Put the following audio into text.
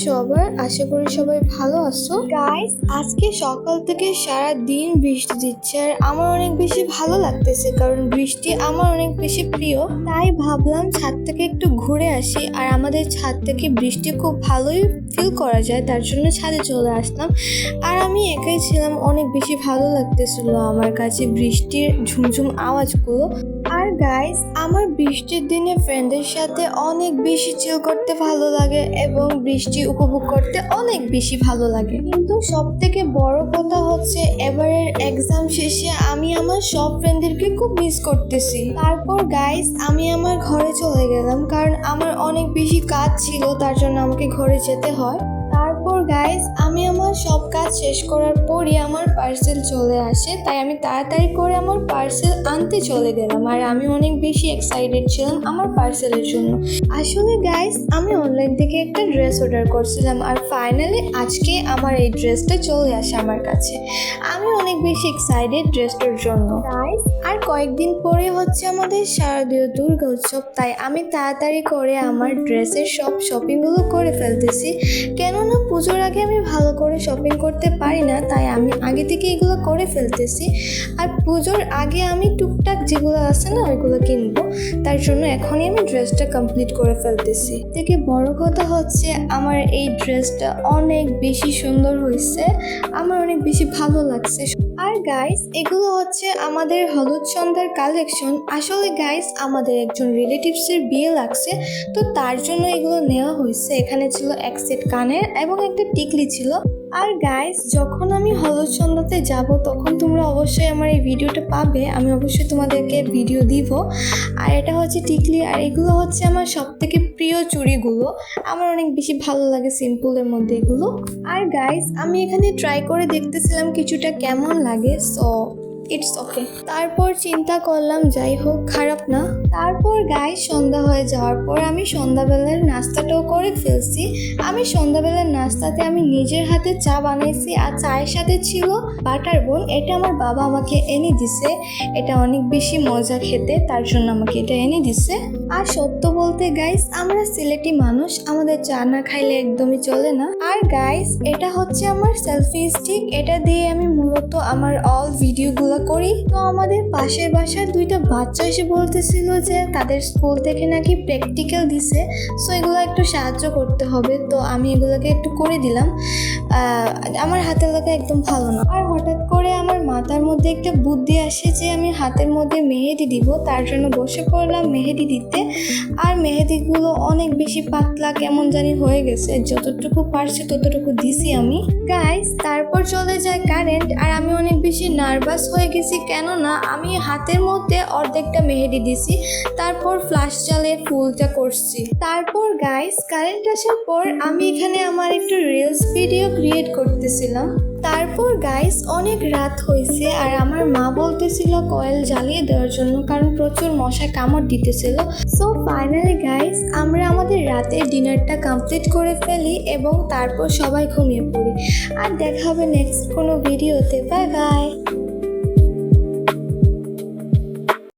সবার? আশা করি সবাই ভালো আছো। গাইস, আজকে সকাল থেকে সারা দিন বৃষ্টি দিচ্ছে আর আমার অনেক বেশি ভালো লাগতেছে, কারণ বৃষ্টি আমার অনেক বেশি প্রিয়। তাই ভাবলাম ছাদ থেকে একটু ঘুরে আসি, আর আমাদের ছাদ থেকে বৃষ্টি খুব ভালোই ফিল করা যায়, তার জন্য ছাদে চলে আসলাম। আর আমি একাই ছিলাম, অনেক বেশি ভালো লাগতেছিল আমার কাছে বৃষ্টির ঝুমঝুম আওয়াজগুলো। আর গাইস, আমার বৃষ্টির দিনে ফ্রেন্ডের সাথে অনেক বেশি চিল করতে ভালো লাগে এবং বৃষ্টি উপভোগ করতে অনেক বেশি ভালো লাগে। কিন্তু সব থেকে বড় কথা হচ্ছে এবারের এক্সাম শেষে আমি আমার সব ফ্রেন্ডদেরকে খুব মিস করতেছি। তারপর গাইস, আমি আমার ঘরে চলে গেলাম, কারণ আমার অনেক বেশি কাজ ছিল, তার জন্য আমাকে ঘরে যেতে হয়। তারপর গাইস, আমি আমার সব কাজ শেষ করার পরই আমার পার্সেল চলে আসে, তাই আমি তাড়াতাড়ি করে আমার পার্সেল আনতে চলে গেলাম। আর আমি অনেক বেশি এক্সাইটেড ছিলাম আমার পার্সেলের জন্য। আসলে গাইস, আমি অনলাইন থেকে একটা ড্রেস অর্ডার করছিলাম, আর ফাইনালি আজকে আমার এই ড্রেসটা চলে আসে আমার কাছে। আমি অনেক বেশি এক্সাইটেড ড্রেসটার জন্য। গাইস, আর কয়েকদিন পরে হচ্ছে আমাদের শারদীয় দুর্গা উৎসব, তাই আমি তাড়াতাড়ি করে আমার ড্রেসের সব শপিংগুলো করে ফেলতেছি। কেননা পুজোর আগে আমি ভালো করে শপিং করতে পারি না, তাই আমি আগে থেকে এগুলো করে ফেলতেছি। আর পুজোর আগে আমি টুকটাক যেগুলো আছে না ওইগুলো কিনবো, তার জন্য এখনই আমি ড্রেসটা কমপ্লিট করে ফেলতেছি। থেকে বড় কথা হচ্ছে আমার এই ড্রেসটা অনেক বেশি সুন্দর হয়েছে, আমার অনেক বেশি ভালো লাগছে। আর গাইস, এগুলো হচ্ছে আমাদের হলুদ সন্ধ্যার কালেকশন। আসলে গাইস, আমাদের একজন রিলেটিভসের বিয়ে লাগছে, তো তার জন্য এগুলো নেওয়া হয়েছে। এখানে ছিল এক সেট কানের এবং একটা টিকলি ছিল। আর গাইস, যখন আমি হলুদ সন্ধ্যাতে যাব তখন তোমরা অবশ্যই আমার এই ভিডিওটা পাবে, আমি অবশ্যই তোমাদেরকে ভিডিও দিব। আর এটা হচ্ছে টিকলি, আর এগুলো হচ্ছে আমার সব থেকে প্রিয় চুড়িগুলো, আমার অনেক বেশি ভালো লাগে সিম্পলের মধ্যে এগুলো। আর গাইস, আমি এখানে ট্রাই করে দেখতেছিলাম কিছুটা কেমন লাগে, সো ইটস ওকে। তারপর চিন্তা করলাম যাই হোক, খারাপ না। তারপর গাইস, সন্ধ্যা হয়ে যাওয়ার পর আমি সন্ধ্যাবেলার নাস্তাটাও করে ফেলছি। আমি সন্ধ্যাবেলার নাস্তাতে আমি নিজের হাতে চা বানাইছি, আর চায়ের সাথে ছিল বাটার বোন। এটা আমার বাবা আমাকে এনে দিছে, এটা অনেক বেশি মজা খেতে, তার জন্য আমাকে এটা এনে দিছে। আর সত্য বলতে গাইস, আমরা সিলেটি মানুষ, আমাদের চা না খাইলে একদমই চলে না। আর গাইস, এটা হচ্ছে আমার সেলফি স্টিক, এটা দিয়ে আমি মূলত আমার অল ভিডিওগুলো করি। তো আমাদের পাশের বাসার দুইটা বাচ্চা এসে বলতেছিল যে তাদের স্কুল থেকে নাকি প্র্যাকটিক্যাল দিছে, সো এগুলো একটু সাহায্য করতে হবে, তো আমি এগুলোকে একটু করে দিলাম। আমার হাতের লেখা একদম ভালো না। আর হঠাৎ করে আমার মাথার মধ্যে একটা বুদ্ধি আসে যে আমি হাতের মধ্যে মেহেদি দিব, তার জন্য বসে পড়লাম মেহেদি দিতে। আর মেহেদিগুলো অনেক বেশি পাতলা কেমন জানি হয়ে গেছে, যতটুকু পারছি ততটুকু দিছি আমি। গাইস, তারপর চলে যায় কারেন্ট, আর আমি অনেক বেশি নার্ভাস হয়ে গেছি, কেননা আমি হাতের মধ্যে অর্ধেকটা মেহেদি দিছি, তারপর ফ্ল্যাশ চালিয়ে ফুলটা করছি। তারপর গাইস, কারেন্ট আসার পর আমি এখানে আমার একটু রিলস ভিডিও ক্রিয়েট করতেছিলাম। তারপর গাইস, অনেক রাত হয়েছে, আর আমার মা বলতেছিল কয়েল জ্বালিয়ে দেওয়ার জন্য, কারণ প্রচুর মশা কামড় দিতেছিল। সো ফাইনালি গাইস, আমরা আমাদের রাতের ডিনারটা কমপ্লিট করে ফেলি এবং তারপর সবাই ঘুমিয়ে পড়ি। আর দেখা হবে নেক্সট কোনো ভিডিওতে। Bye bye.